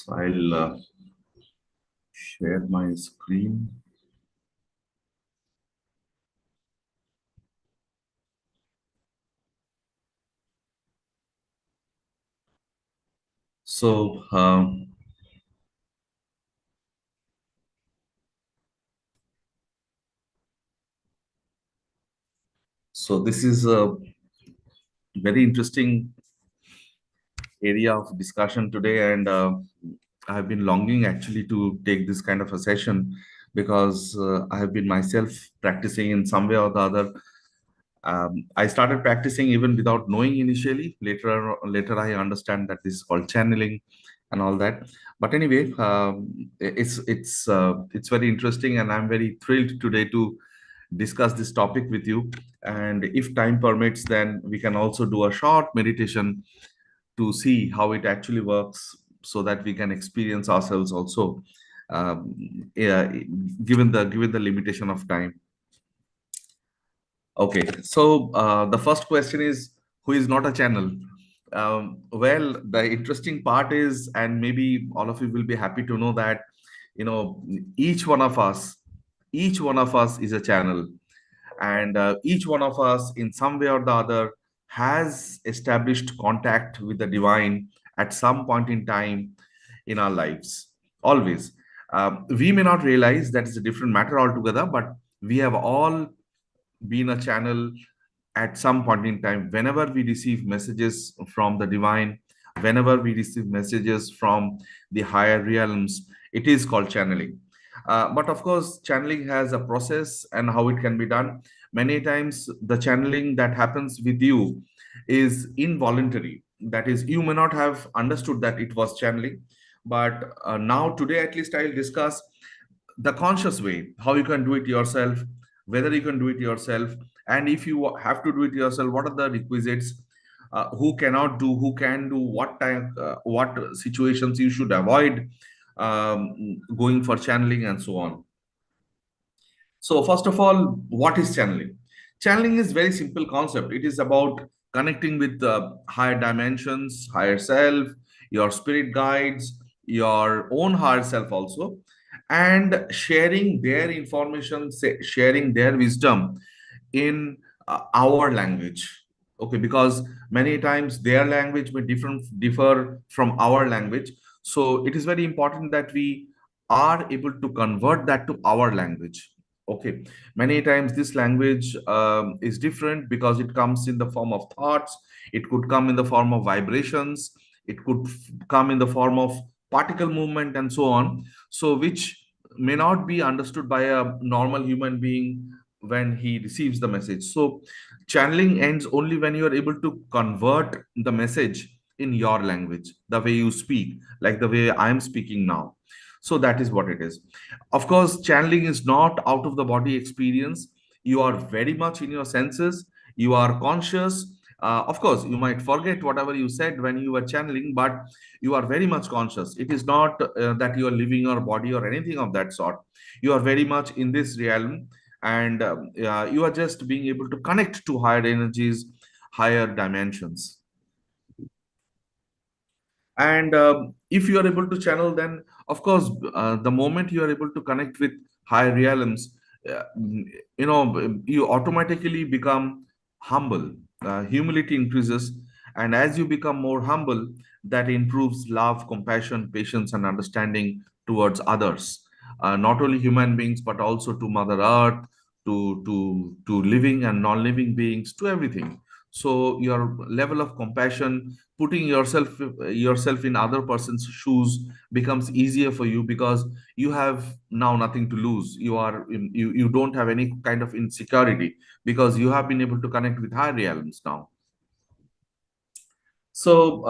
So I'll share my screen. So, so this is a very interesting area of discussion today, and I have been longing actually to take this kind of a session because I have been myself practicing in some way or the other. I started practicing even without knowing initially. Later I understand that this is called channeling and all that. But anyway, it's very interesting, and I'm very thrilled today to discuss this topic with you. And if time permits, then we can also do a short meditation to see how it actually works, so that we can experience ourselves also, yeah, given the limitation of time. Okay, so the first question is, who is not a channel? Well, the interesting part is, and maybe all of you will be happy to know that, you know, each one of us, each one of us is a channel, and each one of us, in some way or the other, has established contact with the divine at some point in time in our lives. Always, we may not realize that is a different matter altogether, but we have all been a channel at some point in time. Whenever we receive messages from the divine, whenever we receive messages from the higher realms, it is called channeling. But of course, channeling has a process and how it can be done. Many times the channeling that happens with you is involuntary, that is, you may not have understood that it was channeling. But now today at least I'll discuss the conscious way, how you can do it yourself, whether you can do it yourself, and if you have to do it yourself, what are the requisites, who cannot do, who can do, what time, what situations you should avoid going for channeling, and so on. So first of all, what is channeling? Channeling is very simple concept. It is about connecting with higher dimensions, higher self, your spirit guides, your own higher self also, and sharing their information, sharing their wisdom in our language. Okay, because many times their language may differ from our language. So it is very important that we are able to convert that to our language. Okay, many times this language is different because it comes in the form of thoughts, it could come in the form of vibrations, it could come in the form of particle movement, and so on. So which may not be understood by a normal human being when he receives the message. So channeling ends only when you are able to convert the message in your language, the way you speak, like the way I am speaking now. So that is what it is. Of course, channeling is not out of the body experience. You are very much in your senses. You are conscious. Of course, you might forget whatever you said when you were channeling, but you are very much conscious. It is not that you are leaving your body or anything of that sort. You are very much in this realm, and you are just being able to connect to higher energies, higher dimensions. And if you are able to channel, then of course, the moment you are able to connect with higher realms, uh, you automatically become humble. Humility increases, and as you become more humble, that improves love, compassion, patience, and understanding towards others, not only human beings but also to mother earth, to living and non-living beings, to everything. So your level of compassion, putting yourself in other person's shoes, becomes easier for you, because you have now nothing to lose. You don't have any kind of insecurity, because you have been able to connect with higher realms now. So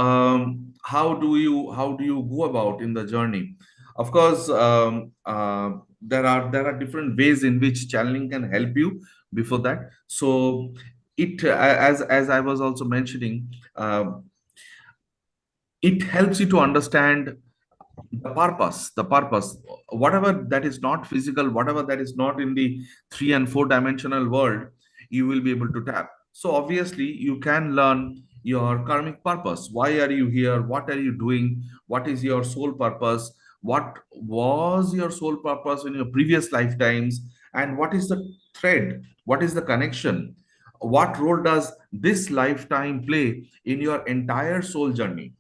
how do you go about in the journey? Of course, there are different ways in which channeling can help you. Before that, so as I was also mentioning, it helps you to understand the purpose, whatever that is not physical, whatever that is not in the 3 and 4 dimensional world, you will be able to tap. So obviously you can learn, your karmic purpose. Why are you here? What are you doing? What is your soul purpose? What was your soul purpose in your previous lifetimes? And what is the thread? What is the connection? What role does this lifetime play in your entire soul journey?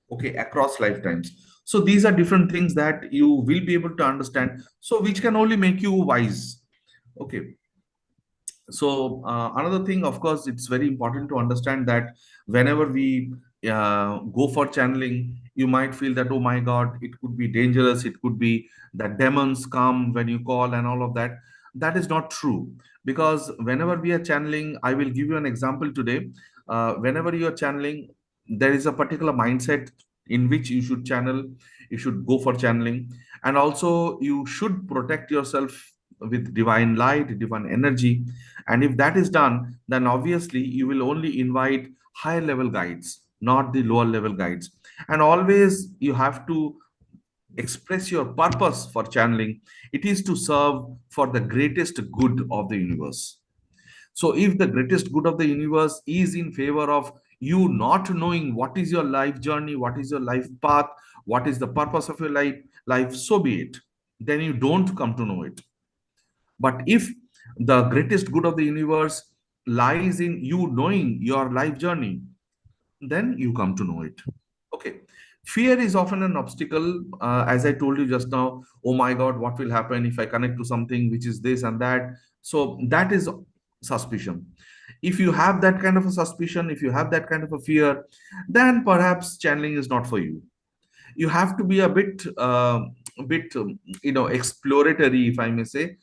Okay, across lifetimes. So these are different things that you will be able to understand, so which can only make you wise. Okay, so another thing, of course, it's very important to understand that whenever we go for channeling, you might feel that, oh my God, it could be dangerous. It could be that demons come when you call and all of that. That is not true, because whenever we are channeling, I will give you an example today. Whenever you are channeling, there is a particular mindset in which you should channel. You should go for channeling, and also you should protect yourself with divine light, divine energy. And if that is done, then obviously you will only invite higher level guides, not the lower level guides. And always you have to express your purpose for channeling. It is to serve for the greatest good of the universe. So if the greatest good of the universe is in favor of you not knowing what is your life journey, what is your life path, what is the purpose of your life, so be it. Then you don't come to know it. But if the greatest good of the universe lies in you knowing your life journey, then you come to know it. Okay. Fear is often an obstacle. As I told you just now, oh my God, what will happen if I connect to something which is this and that? So that is suspicion. If you have that kind of a suspicion, if you have that kind of a fear, then perhaps channeling is not for you. You have to be a bit exploratory, if I may say.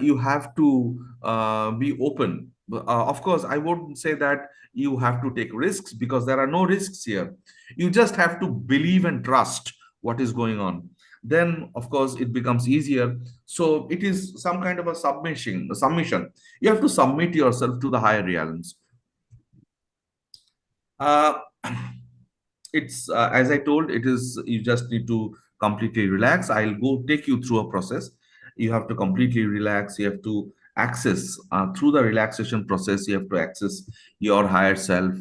You have to be open. Of course, I wouldn't say that you have to take risks, because there are no risks here. You just have to believe and trust what is going on. Then of course it becomes easier. So it is some kind of a submission. You have to submit yourself to the higher realms. uh, it's as I told, it is, you just need to completely relax. I'll go take you through a process. You have to completely relax. You have to access, through the relaxation process, you have to access your higher self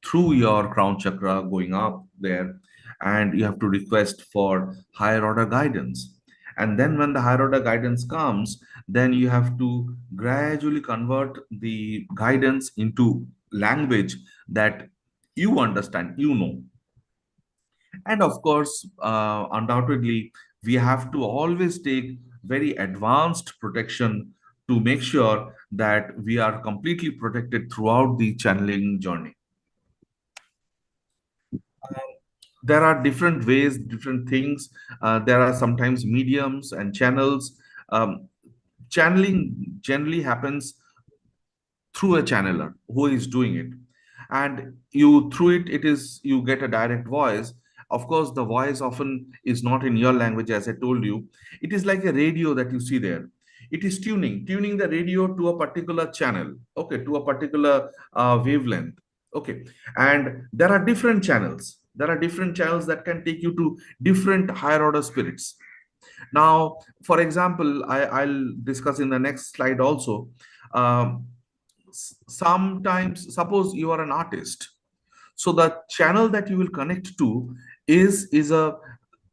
through your crown chakra, going up there. And you have to request for higher order guidance. And then when the higher order guidance comes, then you have to gradually convert the guidance into language that you understand, and of course, undoubtedly, we have to always take very advanced protection to make sure that we are completely protected throughout the channeling journey. There are different ways, different things. There are sometimes mediums and channels. Channeling generally happens through a channeler who is doing it, and you through it is you get a direct voice. Of course, the voice often is not in your language, as I told you. It is like a radio that you see there. It is tuning the radio to a particular channel, okay, to a particular wavelength. Okay. And there are different channels that can take you to different higher order spirits. Now, for example, I'll discuss in the next slide also. um, Sometimes, suppose you are an artist, so the channel that you will connect to is a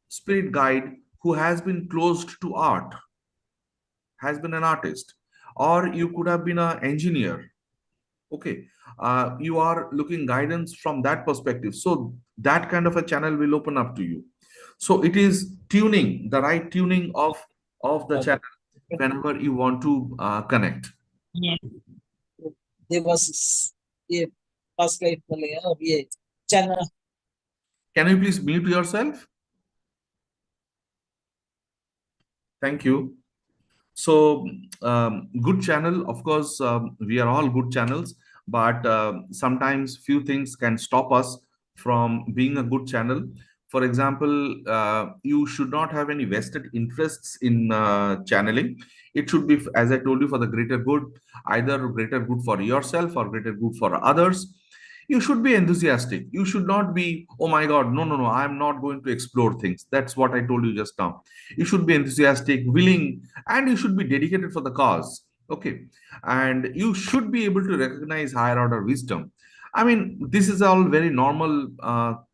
spirit guide who has been closed to art, has been an artist. Or you could have been an engineer. Okay. You are looking guidance from that perspective, so that kind of a channel will open up to you. So it is tuning, the right tuning of the channel whenever you want to connect. Debashish ये पास life वाले हैं और ये channel Can you please mute yourself? Thank you. So, good channel, of course, we are all good channels, but sometimes few things can stop us from being a good channel. For example, you should not have any vested interests in channeling. It should be, as I told you, for the greater good, either greater good for yourself or greater good for others. You should be enthusiastic. You should not be, oh my God, no, no, no, I'm not going to explore things. That's what I told you just now. You should be enthusiastic, willing, and you should be dedicated for the cause. Okay. And you should be able to recognize higher order wisdom. I mean, this is all very normal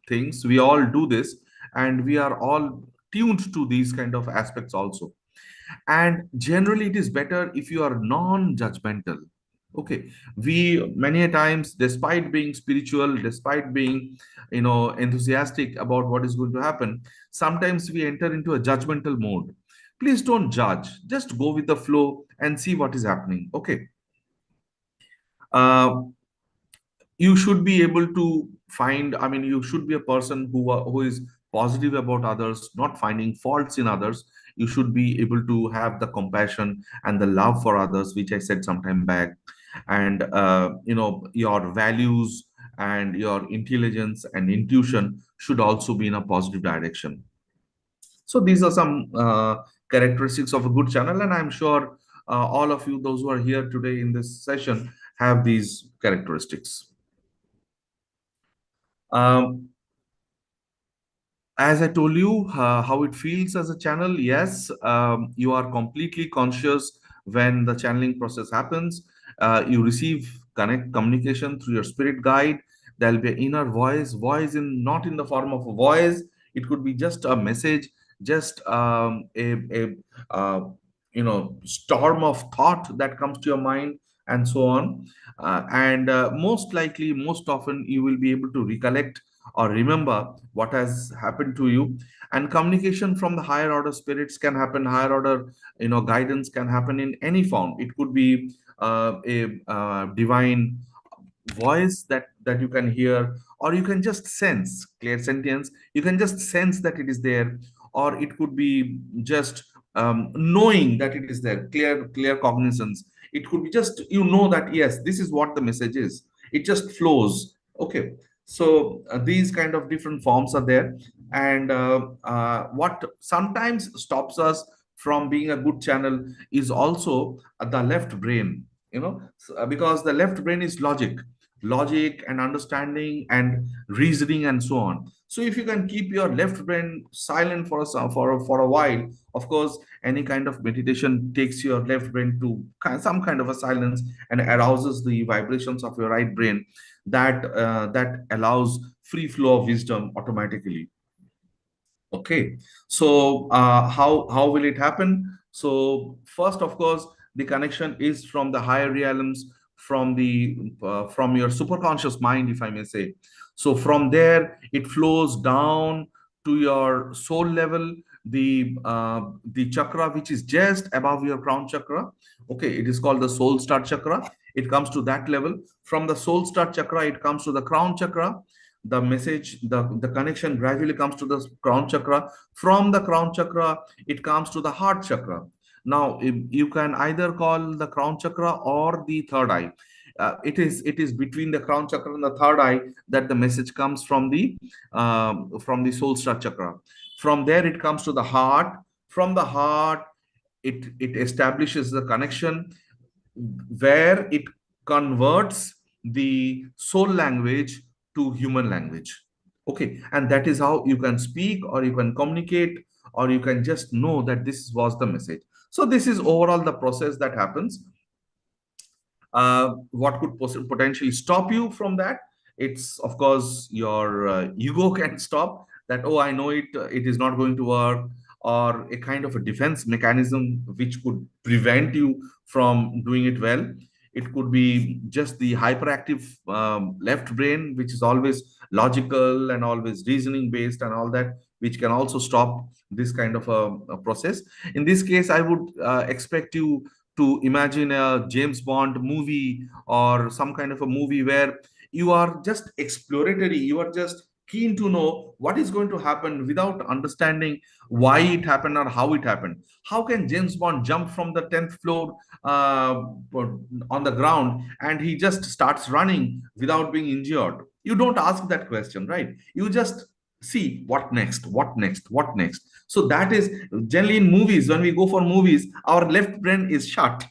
things. We all do this, and we are all tuned to these kind of aspects also. And generally, it is better if you are non-judgmental. Okay, we many a times, despite being spiritual, despite being, enthusiastic about what is going to happen, sometimes we enter into a judgmental mode. Please don't judge. Just go with the flow and see what is happening. Okay. Uh, you should be able to find, I mean, you should be a person who is positive about others, not finding faults in others. You should be able to have the compassion and the love for others, which I said some time back. And your values and your intelligence and intuition should also be in a positive direction. So these are some characteristics of a good channel, and I'm sure all of you, those who are here today in this session, have these characteristics. Um, as I told you, how it feels as a channel, yes, you are completely conscious when the channeling process happens. You receive connect communication through your spirit guide. There'll be an inner voice in not in the form of a voice. It could be just a message, just storm of thought that comes to your mind, and so on. And most likely, most often, you will be able to recollect or remember what has happened to you. And communication from the higher order spirits can happen, higher order guidance can happen in any form. It could be a divine voice that you can hear, or you can just sense clear sentience, you can just sense that it is there. Or it could be just knowing that it is there, clear cognizance. It could be just that yes, this is what the message is. It just flows. Okay. So these kind of different forms are there. And what sometimes stops us from being a good channel is also the left brain. Because the left brain is logic and understanding and reasoning and so on. So if you can keep your left brain silent for a while, of course, any kind of meditation takes your left brain to some kind of a silence and arouses the vibrations of your right brain, that allows free flow of wisdom automatically. Okay, so how will it happen? So first, of course, the connection is from the higher realms, from your superconscious mind, if I may say. So from there, it flows down to your soul level, the chakra which is just above your crown chakra. Okay, it is called the soul start chakra. It comes to that level. From the soul start chakra, it comes to the crown chakra. The message, the connection gradually comes to the crown chakra. From the crown chakra, it comes to the heart chakra. Now you can either call the crown chakra or the third eye. It is between the crown chakra and the third eye that the message comes from the soul star chakra. From there it comes to the heart. From the heart, it establishes the connection where it converts the soul language to human language. Okay, and that is how you can speak, or you can communicate, or you can just know that this was the message. So this is overall the process that happens. What could potentially stop you from that? It's of course your ego can stop that. Oh, I know it. It is not going to work. Or a kind of a defense mechanism which could prevent you from doing it well. It could be just the hyperactive left brain, which is always logical and always reasoning based and all that, which can also stop this kind of a process. In this case, I would expect you to imagine a James Bond movie, or some kind of a movie where you are just exploratory, you are just keen to know what is going to happen without understanding why it happened or how it happened. How can James Bond jump from the 10th floor on the ground, and he just starts running without being injured? You don't ask that question, right? You just see what next, what next, what next. So that is generally in movies. When we go for movies, our left brain is shut.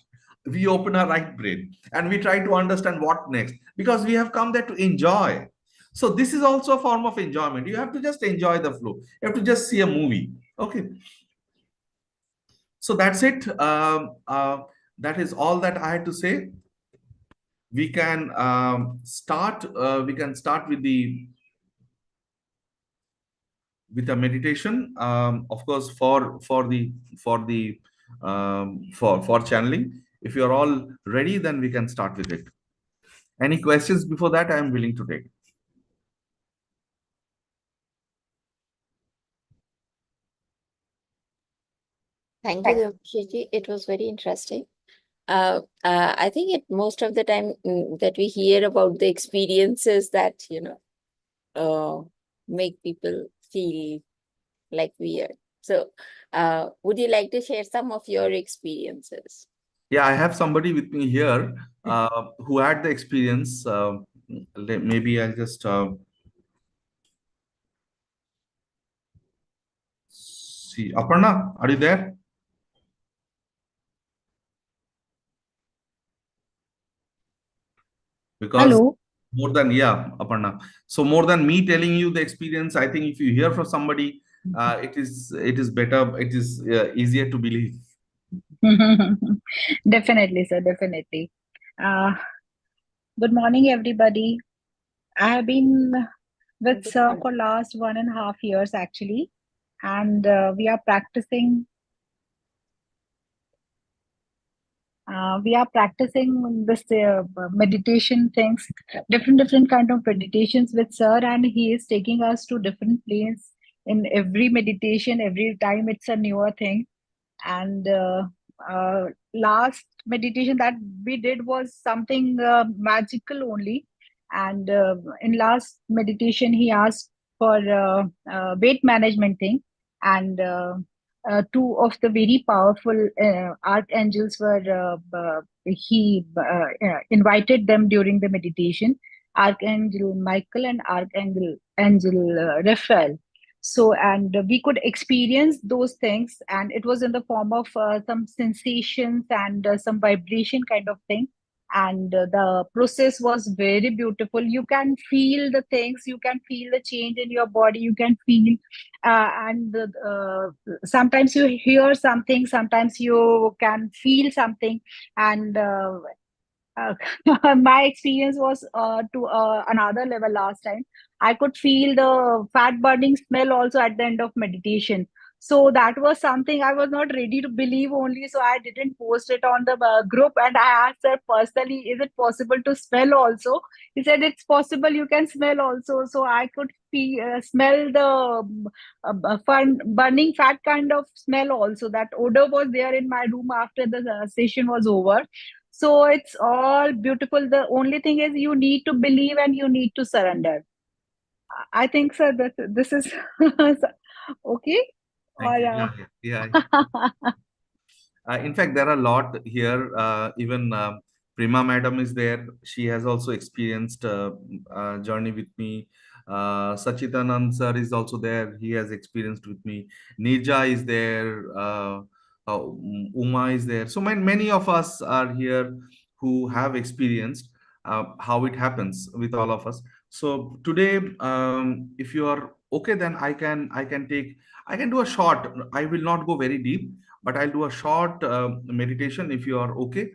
We open our right brain and we try to understand what next, because we have come there to enjoy. So this is also a form of enjoyment. You have to just enjoy the flow. You have to just see a movie. Okay. So that's it. That is all that I had to say. we can start. We can start with a meditation. Of course, for the for channeling. If you are all ready, then we can start with it. Any questions before that? I am willing to take. Thank you, Debashiji. It was very interesting. I think most of the time that we hear about the experiences that, make people feel like weird. So, would you like to share some of your experiences? Yeah, I have somebody with me here who had the experience. Maybe I'll just see. Aparna, are you there? Because Hello. more than, yeah, Aparna. So more than me telling you the experience, I think if you hear from somebody, it is better. It is easier to believe. Definitely, sir, definitely. Uh, Good morning, everybody. I have been with Good sir morning. for last 1.5 years actually, and we are practicing this meditation things, different kind of meditations with sir, and he is taking us to different places in every meditation. Every time it's a newer thing. And last meditation that we did was something magical only. And in last meditation he asked for weight management thing. And two of the very powerful archangels were he invited them during the meditation, Archangel Michael and Archangel Raphael. So, and we could experience those things, and it was in the form of some sensations and some vibration kind of thing. And the process was very beautiful. You can feel the things, you can feel the change in your body, you can feel and sometimes you hear something, sometimes you can feel something. And uh, my experience was to another level last time. I could feel the fat burning smell also at the end of meditation. So that was something I was not ready to believe only. So I didn't post it on the group, and I asked her personally, is it possible to smell also? He said, it's possible, you can smell also. So I could smell the burning fat kind of smell also. That odor was there in my room after the session was over. So it's all beautiful. The only thing is you need to believe and you need to surrender. I think, sir, that this is okay. Thank Or you. Yeah, yeah, yeah. In fact, there are a lot here. Even Prima Madam is there. She has also experienced journey with me. Sachitanand sir is also there. He has experienced with me. Nirja is there. Uma is there. So many of us are here who have experienced how it happens with all of us. So today, if you are okay, then I can do a short. I will not go very deep, but I'll do a short meditation if you are okay.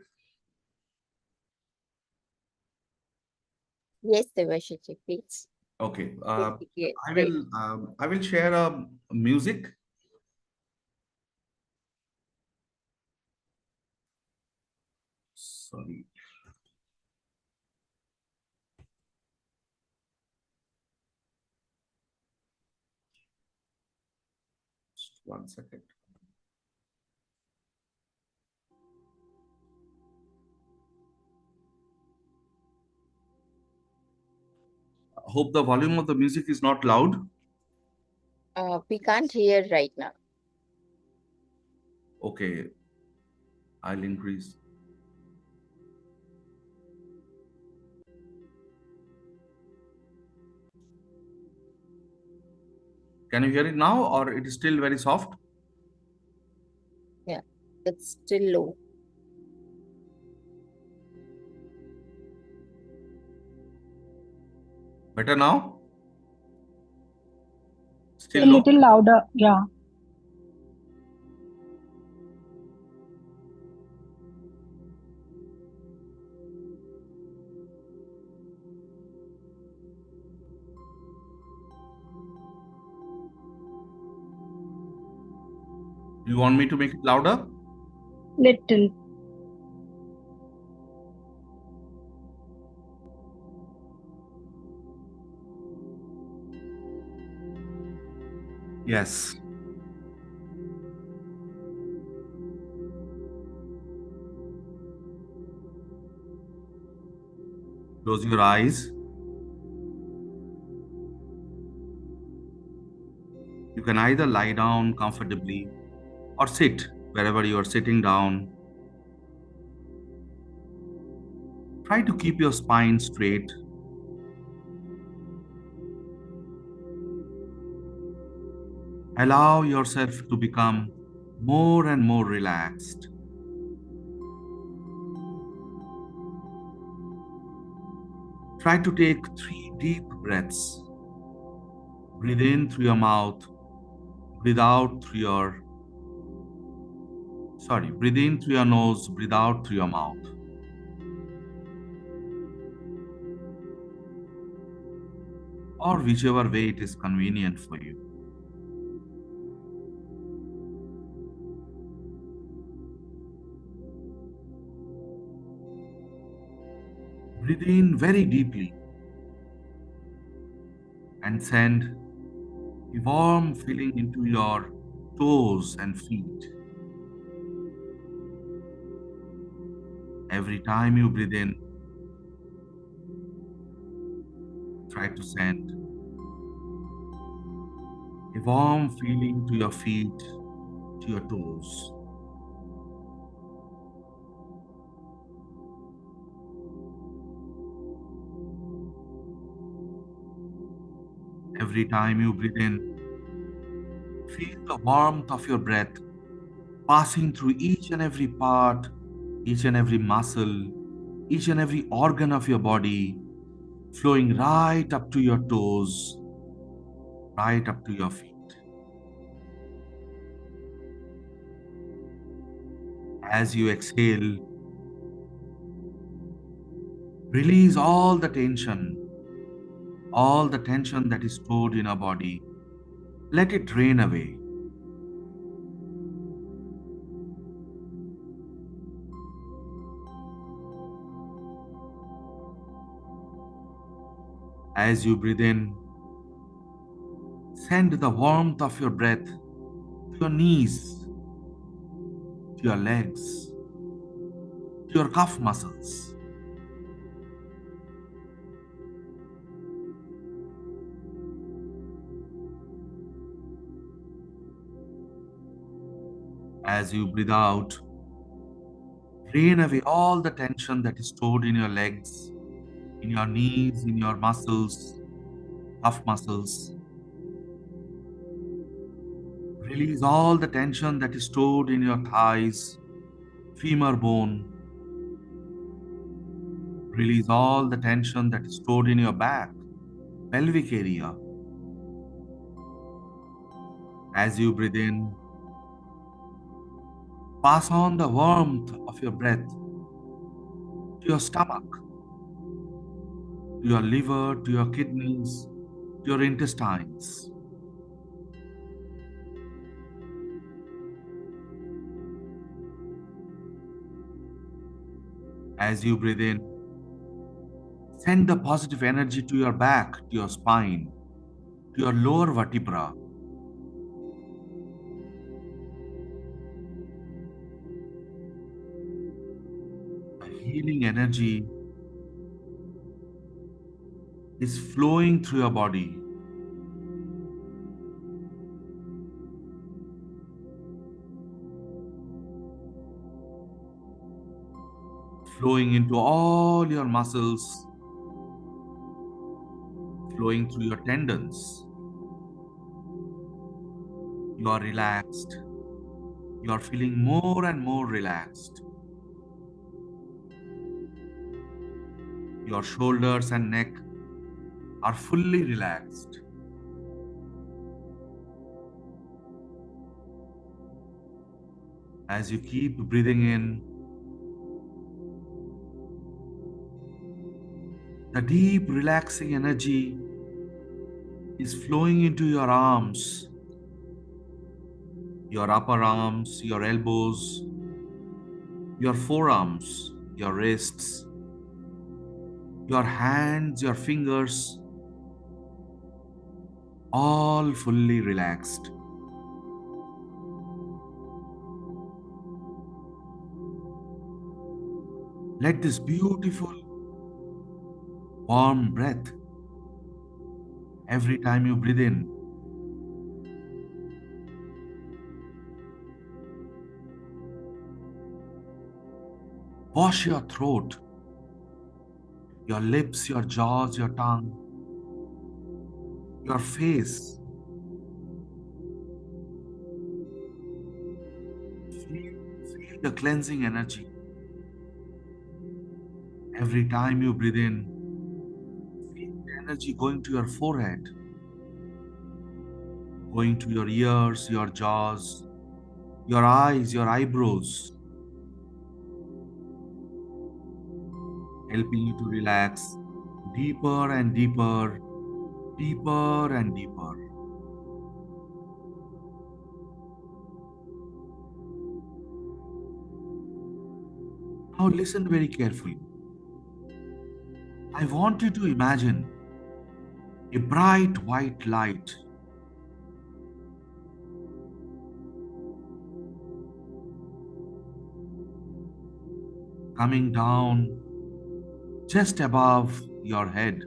Yes, Debashiji, please. Okay. Would be I great. will share a music. Sorry, just 1 second. Hope the volume of the music is not loud. We can't hear right now. Okay, I'll increase. Can you hear it now, or it is still very soft? Yeah, it's still low. Better now? a Still low? little louder. Yeah. Do you want me to make it louder? Little. Yes. Close your eyes. You can either lie down comfortably or sit wherever you are sitting down. Try to keep your spine straight. Allow yourself to become more and more relaxed. Try to take 3 deep breaths. Breathe in through your mouth, breathe out through your, breathe in through your nose, breathe out through your mouth. Or whichever way it is convenient for you. Breathe in very deeply and send a warm feeling into your toes and feet. Every time you breathe in, try to send a warm feeling to your feet, to your toes. Every time you breathe in, feel the warmth of your breath passing through each and every part, each and every muscle, each and every organ of your body, flowing right up to your toes, right up to your feet. As you exhale, release all the tension that is stored in our body. Let it drain away. As you breathe in, send the warmth of your breath to your knees, to your legs, to your calf muscles. As you breathe out, drain away all the tension that is stored in your legs, in your knees, in your muscles, calf muscles. Release all the tension that is stored in your thighs, femur bone. Release all the tension that is stored in your back, pelvic area. As you breathe in, pass on the warmth of your breath to your stomach, to your liver, to your kidneys, to your intestines. As you breathe in, send the positive energy to your back, to your spine, to your lower vertebra. The healing energy is flowing through your body. Flowing into all your muscles, flowing through your tendons. You are relaxed. You are feeling more and more relaxed. Your shoulders and neck are fully relaxed. As you keep breathing in, the deep relaxing energy is flowing into your arms, your upper arms, your elbows, your forearms, your wrists, your hands, your fingers, all fully relaxed. Let this beautiful warm breath, every time you breathe in, wash your throat, your lips, your jaws, your tongue, your face. Feel the cleansing energy. Every time you breathe in, feel the energy going to your forehead, going to your ears, your jaws, your eyes, your eyebrows, helping you to relax deeper and deeper, deeper and deeper. Now listen very carefully. I want you to imagine a bright white light coming down just above your head,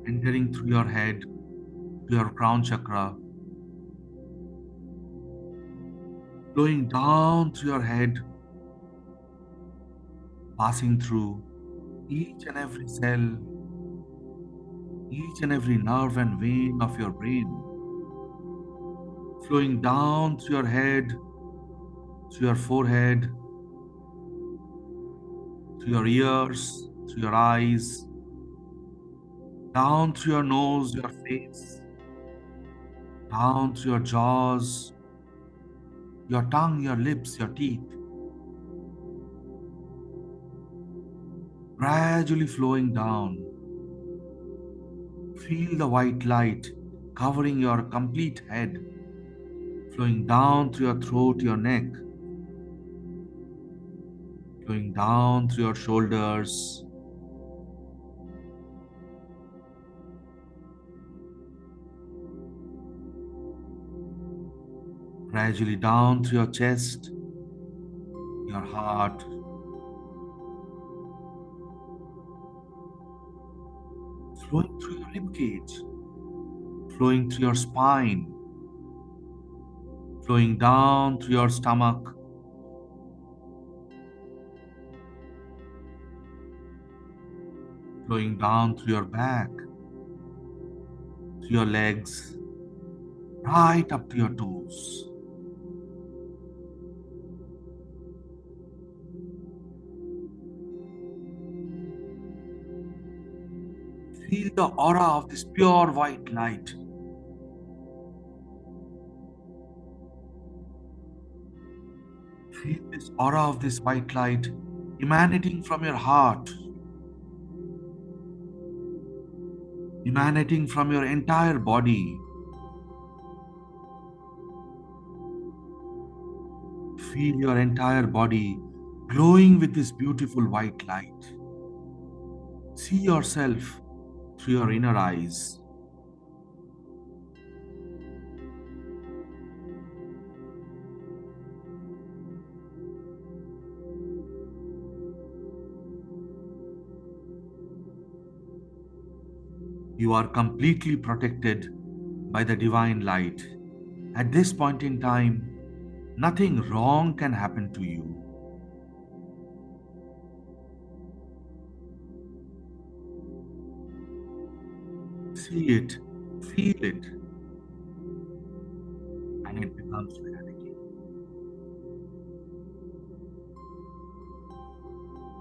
entering through your head to your crown chakra, flowing down through your head, passing through each and every cell, each and every nerve and vein of your brain, flowing down through your head, through your forehead, through your ears, through your eyes, down through your nose, your face, down through your jaws, your tongue, your lips, your teeth, gradually flowing down. Feel the white light covering your complete head, flowing down through your throat, your neck, flowing down through your shoulders, gradually down through your chest, your heart, flowing through your rib cage, flowing through your spine, flowing down through your stomach, flowing down through your back, through your legs, right up to your toes. Feel the aura of this pure white light. Feel this aura of this white light emanating from your heart, emanating from your entire body. Feel your entire body glowing with this beautiful white light. See yourself through your inner eyes. You are completely protected by the divine light. At this point in time, nothing wrong can happen to you. See it, feel it, and it becomes reality.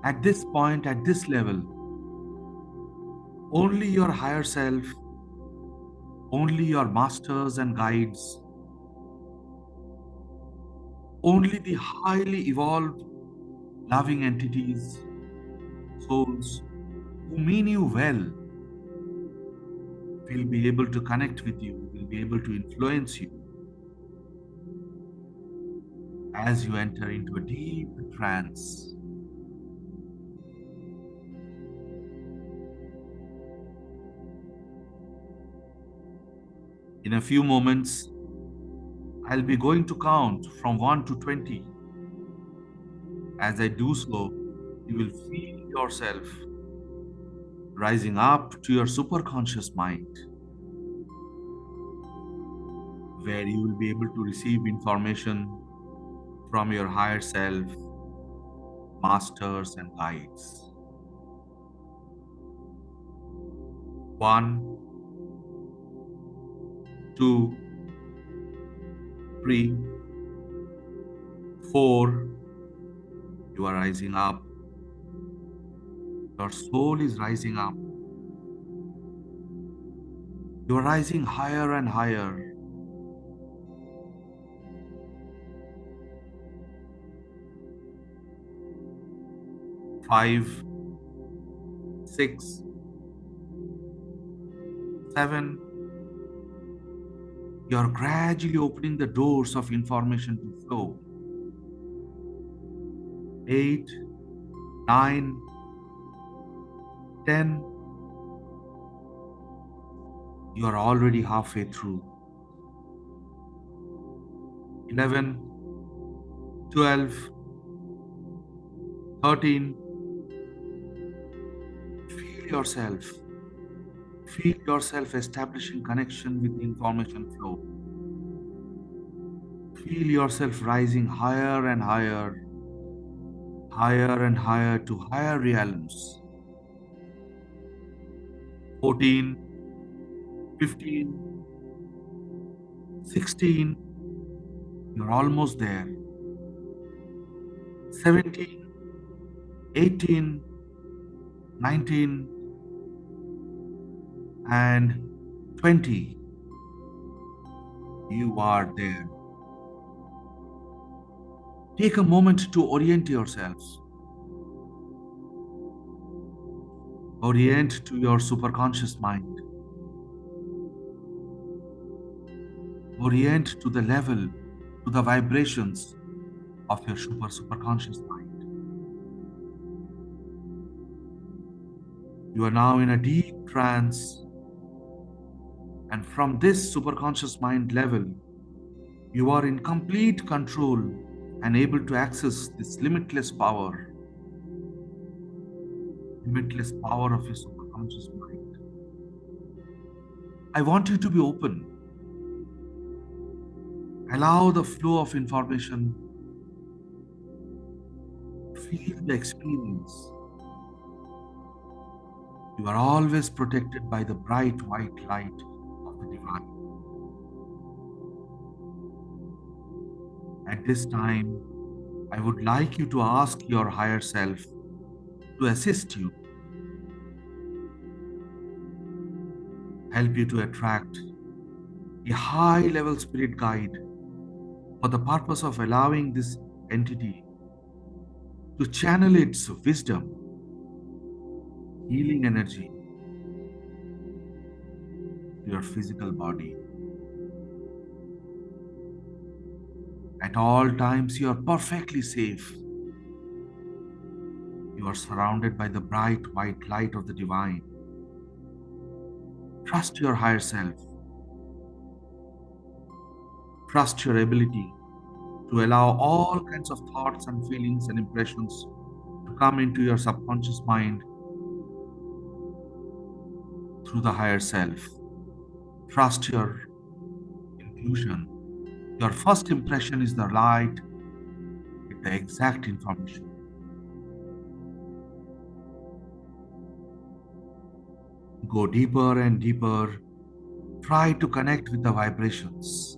At this point, at this level, only your higher self, only your masters and guides, only the highly evolved, loving entities, souls who mean you well, will be able to connect with you, will be able to influence you as you enter into a deep trance. In a few moments, I'll be going to count from 1 to 20. As I do so, you will feel yourself rising up to your superconscious mind, where you will be able to receive information from your higher self, masters, and guides. 1, 2, 3, 4. You are rising up. Your soul is rising up. You are rising higher and higher. 5, 6, 7. You are gradually opening the doors of information to flow. 8, 9, 10. You are already halfway through. 11, 12, 13. Feel yourself. Feel yourself establishing connection with the information flow. Feel yourself rising higher and higher, higher and higher to higher realms. 14, 15, 16. You're almost there. 17, 18, 19, and 20. You are there. Take a moment to orient yourselves. Orient to your superconscious mind. Orient to the level, to the vibrations of your superconscious mind. You are now in a deep trance, and from this superconscious mind level, you are in complete control and able to access this limitless power of your superconscious mind. I want you to be open. Allow the flow of information. Feel the experience. You are always protected by the bright white light of the divine. At this time, I would like you to ask your higher self to assist you, help you to attract a high-level spirit guide for the purpose of allowing this entity to channel its wisdom, healing energy to your physical body. At all times, you are perfectly safe. You are surrounded by the bright white light of the divine. Trust your higher self. Trust your ability to allow all kinds of thoughts and feelings and impressions to come into your subconscious mind through the higher self. Trust your intuition. Your first impression is the light with the exact information. Go deeper and deeper. Try to connect with the vibrations.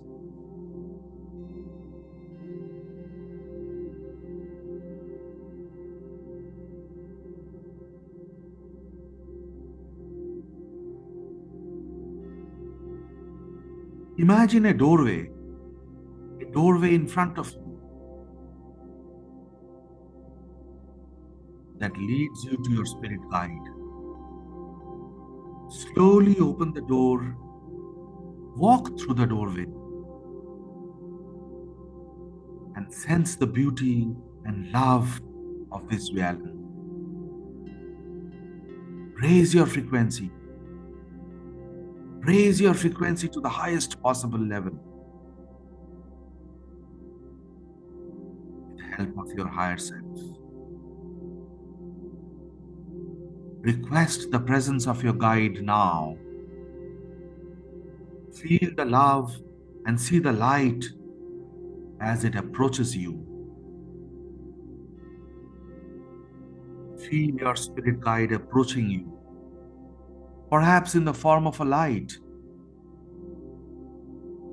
Imagine a doorway in front of you that leads you to your spirit guide. Slowly open the door, walk through the doorway, and sense the beauty and love of this reality. Raise your frequency. Raise your frequency to the highest possible level with the help of your higher self. Request the presence of your guide now. Feel the love and see the light as it approaches you. Feel your spirit guide approaching you, perhaps in the form of a light.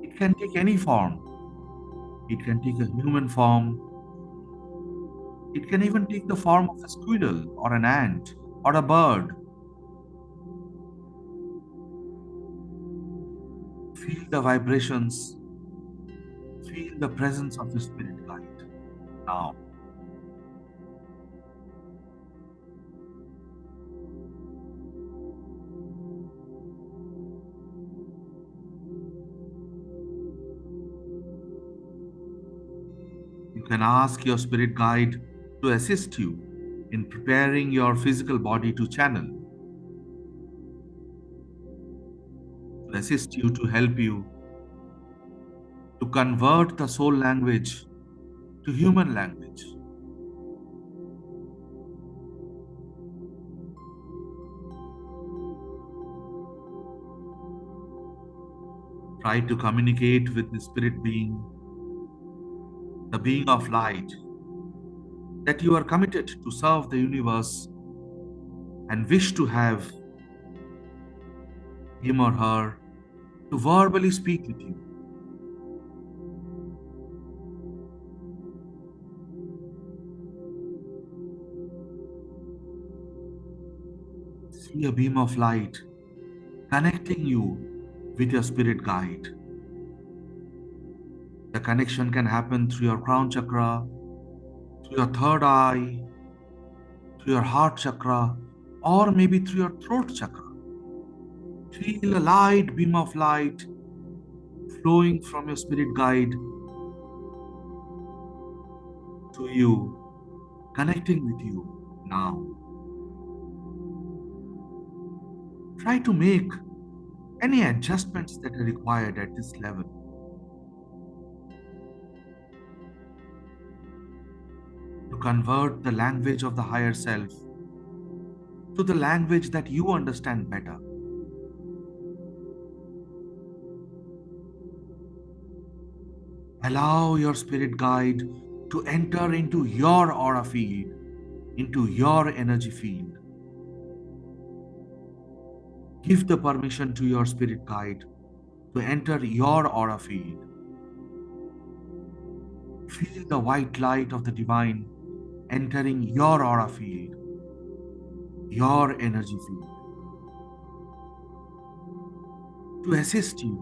It can take any form. It can take a human form. It can even take the form of a squirrel or an ant or a bird. Feel the vibrations. Feel the presence of your spirit guide now. You can ask your spirit guide to assist you in preparing your physical body to channel, to assist you, to help you, to convert the soul language to human language. Try to communicate with the spirit being, the being of light, that you are committed to serve the universe and wish to have him or her to verbally speak with you. See a beam of light connecting you with your spirit guide. The connection can happen through your crown chakra, through your third eye, through your heart chakra, or maybe through your throat chakra. Feel a light beam of light flowing from your spirit guide to you, connecting with you now. Try to make any adjustments that are required at this level. To convert the language of the higher self to the language that you understand better. Allow your spirit guide to enter into your aura field, into your energy field. Give the permission to your spirit guide to enter your aura field. Feel the white light of the divine entering your aura field, your energy field, to assist you,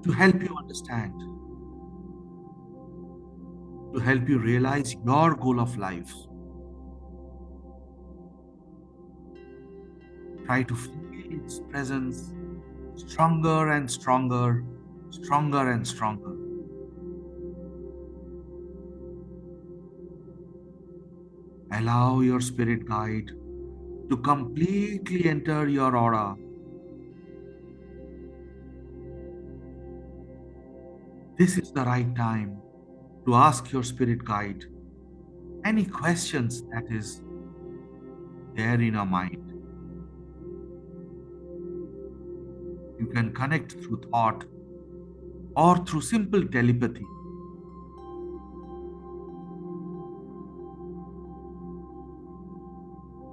to help you understand, to help you realize your goal of life. Try to feel its presence stronger and stronger, stronger and stronger. Allow your spirit guide to completely enter your aura. This is the right time to ask your spirit guide any questions that is there in your mind. You can connect through thought or through simple telepathy.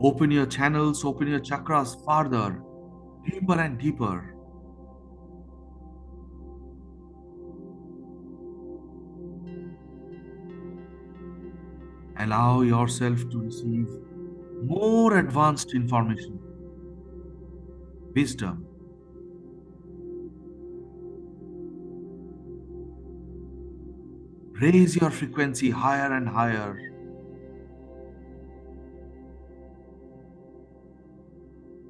Open your channels, open your chakras farther, deeper and deeper. Allow yourself to receive more advanced information, wisdom. Raise your frequency higher and higher.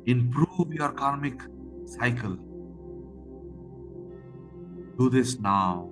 Improve your karmic cycle. Do this now.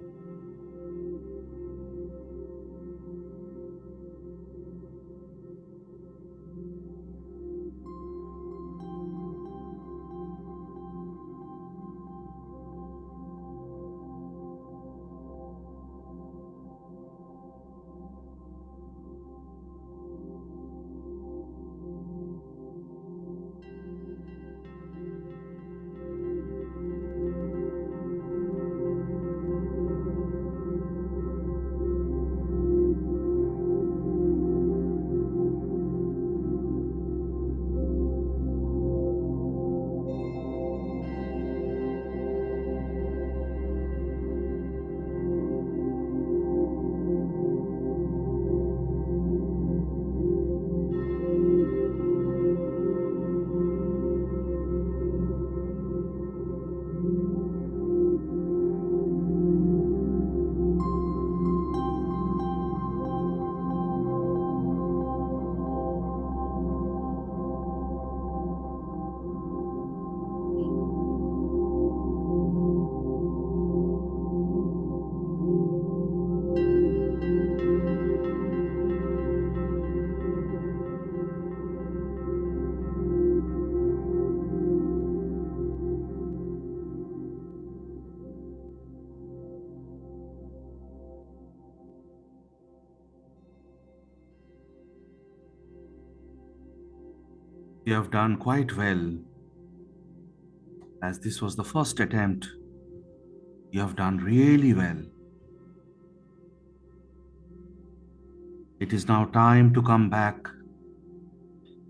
You have done quite well, as this was the first attempt. You have done really well. It is now time to come back.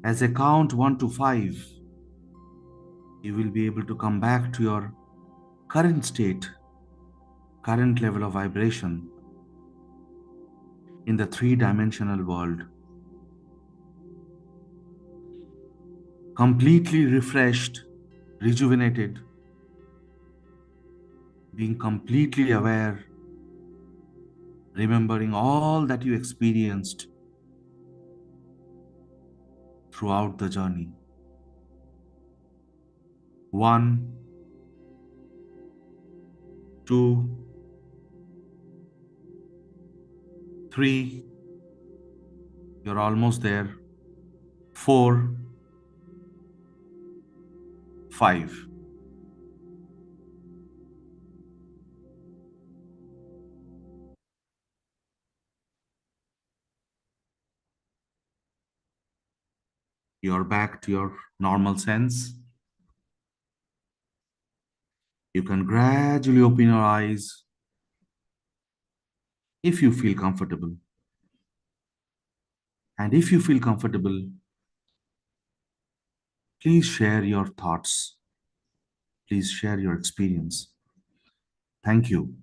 As I count 1 to 5, you will be able to come back to your current state, current level of vibration in the three-dimensional world. Completely refreshed, rejuvenated, being completely aware, remembering all that you experienced throughout the journey. 1, 2, 3, you're almost there. 4, 5. You're back to your normal sense. You can gradually open your eyes if you feel comfortable. And if you feel comfortable, please share your thoughts. Please share your experience. Thank you.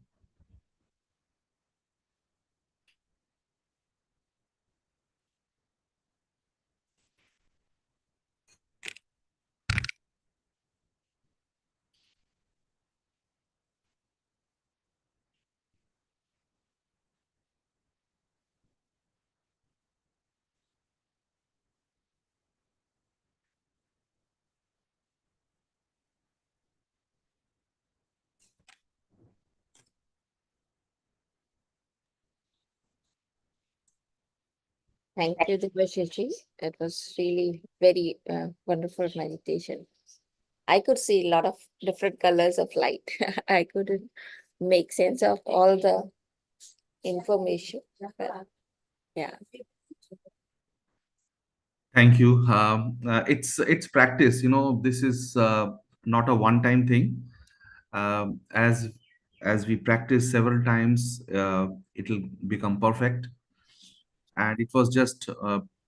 Thank you, Debashiji. It was really very wonderful meditation. I could see a lot of different colors of light. I couldn't make sense of all the information. But yeah. Thank you. It's practice. This is not a one-time thing. As we practice several times, it'll become perfect. And it was just,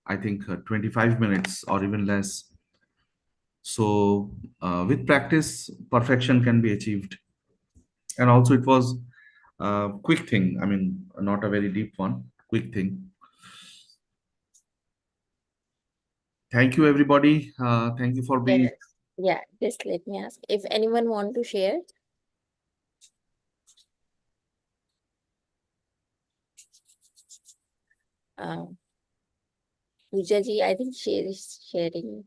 I think, 25 minutes or even less. So, with practice, perfection can be achieved. And also, it was a quick thing. I mean, not a very deep one. Quick thing. Thank you, everybody. Thank you for being. Yes. Yeah, just let me ask if anyone want to share. Pooja ji, I think she is sharing.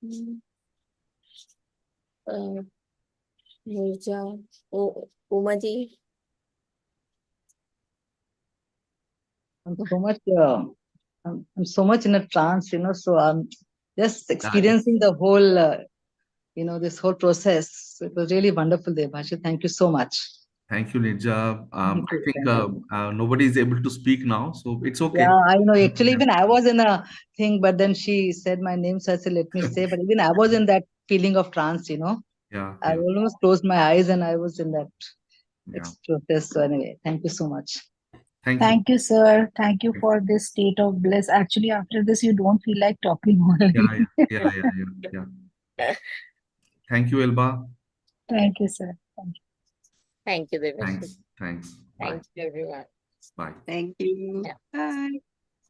Mm. Uh, Nirja, Umaji. I'm so much, I'm so much in a trance, so I'm just experiencing the whole, this whole process. It was really wonderful, Debashi. Thank you so much. Thank you, Nirja. Thank I you, think thank you. nobody is able to speak now, so it's okay. Yeah, I know. Actually, even I was in a thing, but then she said my name, so I said, let me say. But even I was in that feeling of trance, Yeah, I yeah, almost closed my eyes and I was in that yeah. process. So anyway, thank you so much. Thank you. Thank you, sir. Thank you for this state of bliss. Actually, after this, you don't feel like talking Yeah, only. yeah. Thank you, Elba. Thank you, sir. Thank you. Thank you, Devashi. Thanks. Bye. Thank you, everyone. Bye. Thank you. Yeah. Bye.